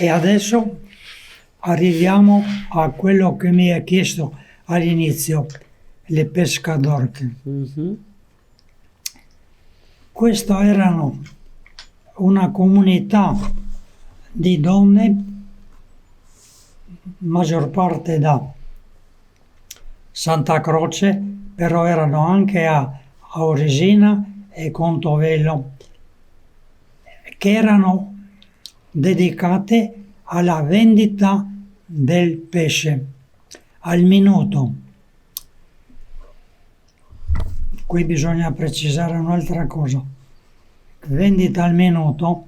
E adesso arriviamo a quello che mi hai chiesto all'inizio, le pescadorche. Queste erano una comunità di donne, maggior parte da Santa Croce, però erano anche a Oresina e Contovelo, che erano dedicate alla vendita del pesce al minuto. Qui bisogna precisare un'altra cosa. Vendita al minuto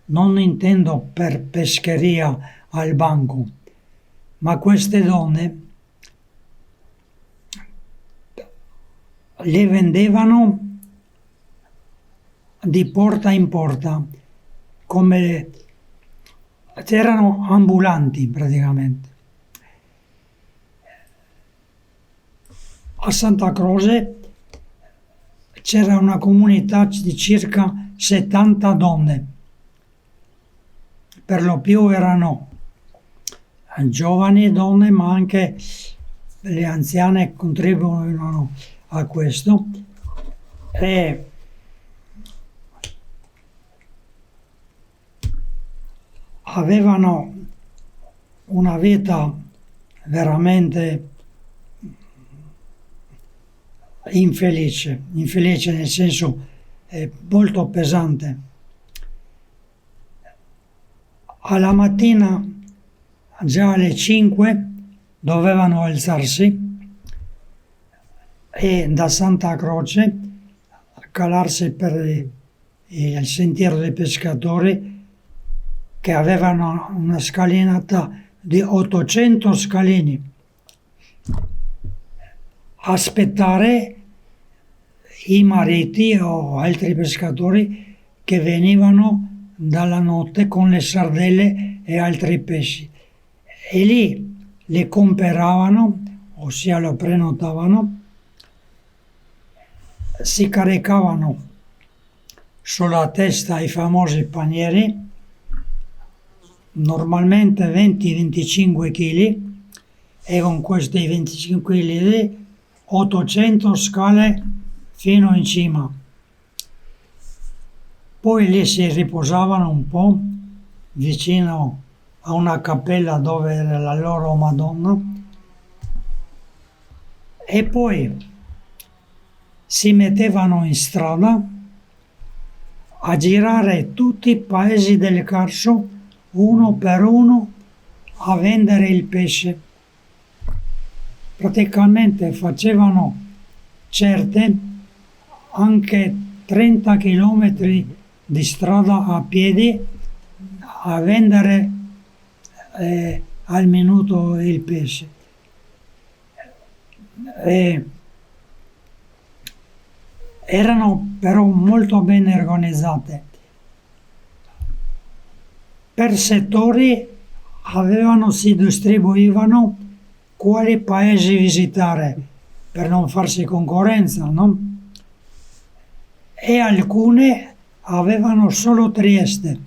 non intendo per pescheria al banco, ma queste donne le vendevano di porta in porta, come erano ambulanti praticamente. A Santa Croce c'era una comunità di circa 70 donne, per lo più erano giovani donne, ma anche le anziane contribuivano a questo, e avevano una vita veramente infelice nel senso molto pesante. Alla mattina, già alle 5, dovevano alzarsi e da Santa Croce calarsi per il sentiero dei pescatori, che avevano una scalinata di 800 scalini. Aspettare i mariti o altri pescatori che venivano dalla notte con le sardelle e altri pesci, e lì le comperavano, ossia lo prenotavano, si caricavano sulla testa i famosi panieri, normalmente 20-25 kg, e con questi 25 kg lì 800 scale fino in cima. Poi lì si riposavano un po' vicino a una cappella dove era la loro Madonna, e poi si mettevano in strada a girare tutti i paesi del Carso uno per uno a vendere il pesce. Praticamente facevano certe anche 30 chilometri di strada a piedi a vendere al minuto il pesce. Erano però molto ben organizzate. Per settori si distribuivano quali paesi visitare per non farsi concorrenza, no? E alcune avevano solo Trieste.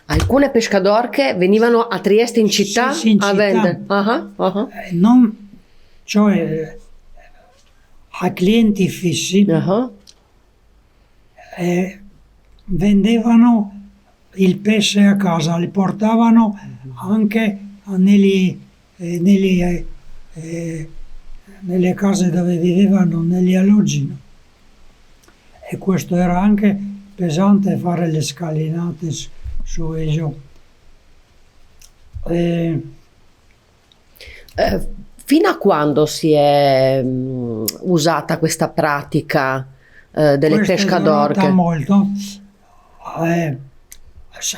Alcune pescadorche venivano a Trieste in città Sì, in a città. vendere. Non, cioè a clienti fissi, vendevano il pesce a casa, li portavano anche nelle case dove vivevano, negli alloggi. E questo era anche pesante, fare le scalinate su e giù. Fino a quando si è usata questa pratica delle pescadorche? È molto,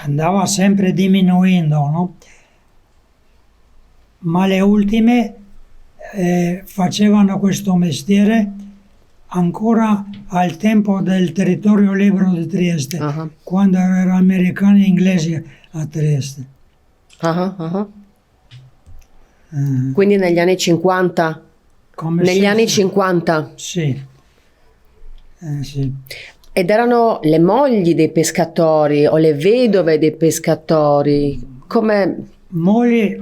andava sempre diminuendo, no? Ma le ultime facevano questo mestiere ancora al tempo del territorio libero di Trieste, quando erano americani e inglesi a Trieste. Quindi negli anni 50? Come negli se- anni 50? Sì. Sì. Ed erano le mogli dei pescatori o le vedove dei pescatori? Come... Mogli,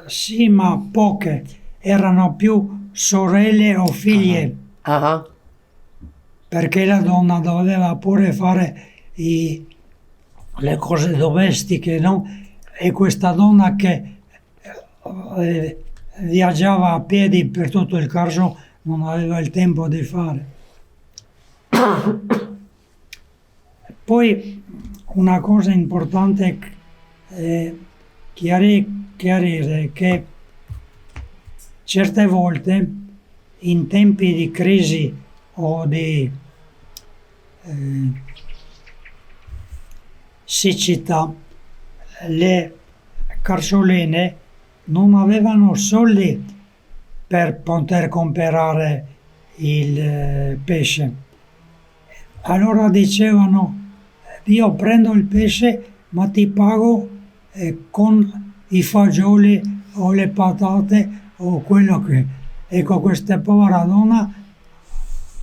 sì, ma poche, erano più sorelle o figlie, Ah, perché la donna doveva pure fare le cose domestiche, no? E questa donna che viaggiava a piedi per tutto il Carso non aveva il tempo di fare. Poi una cosa importante è chiarire che certe volte in tempi di crisi o di siccità le carsoline non avevano soldi per poter comprare il pesce. Allora dicevano, io prendo il pesce ma ti pago con i fagioli o le patate o quello che... Ecco, questa povera donna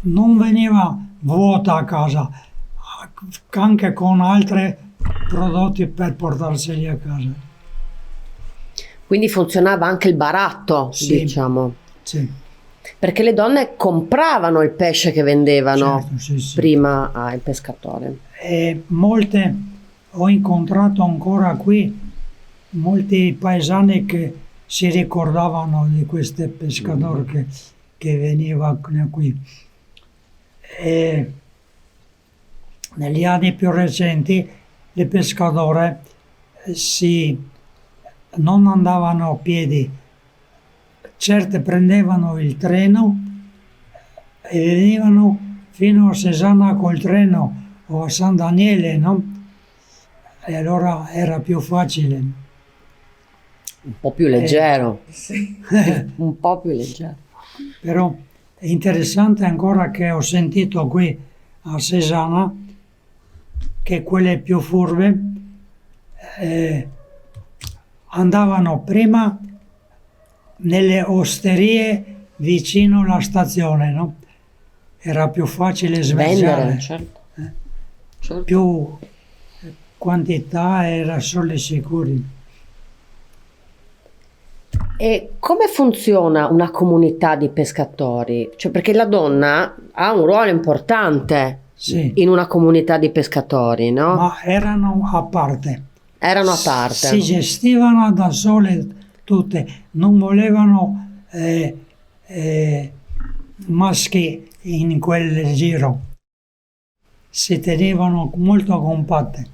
non veniva vuota a casa, anche con altri prodotti per portarseli a casa. quindi funzionava anche il baratto, Sì. diciamo. Sì, Perché le donne compravano il pesce che vendevano certo, sì, sì. prima al pescatore. E molte, ho incontrato ancora qui molti paesani che si ricordavano di questo pescatore che veniva qui. E negli anni più recenti le pescatori non andavano a piedi, certe prendevano il treno e venivano fino a Cesana col treno o a San Daniele, no? E allora era più facile. Un po' più leggero. Un po' più leggero. Però è interessante ancora che ho sentito qui a Cesana che quelle più furbe andavano prima nelle osterie vicino alla stazione, no? Era più facile svegliare, Vendere, certo. Certo. più quantità era solo sicuri. E come funziona una comunità di pescatori? Cioè, perché la donna ha un ruolo importante Sì, in una comunità di pescatori, no? ma erano a parte. Erano a parte. Si gestivano da sole tutte, non volevano maschi in quel giro, si tenevano molto compatte.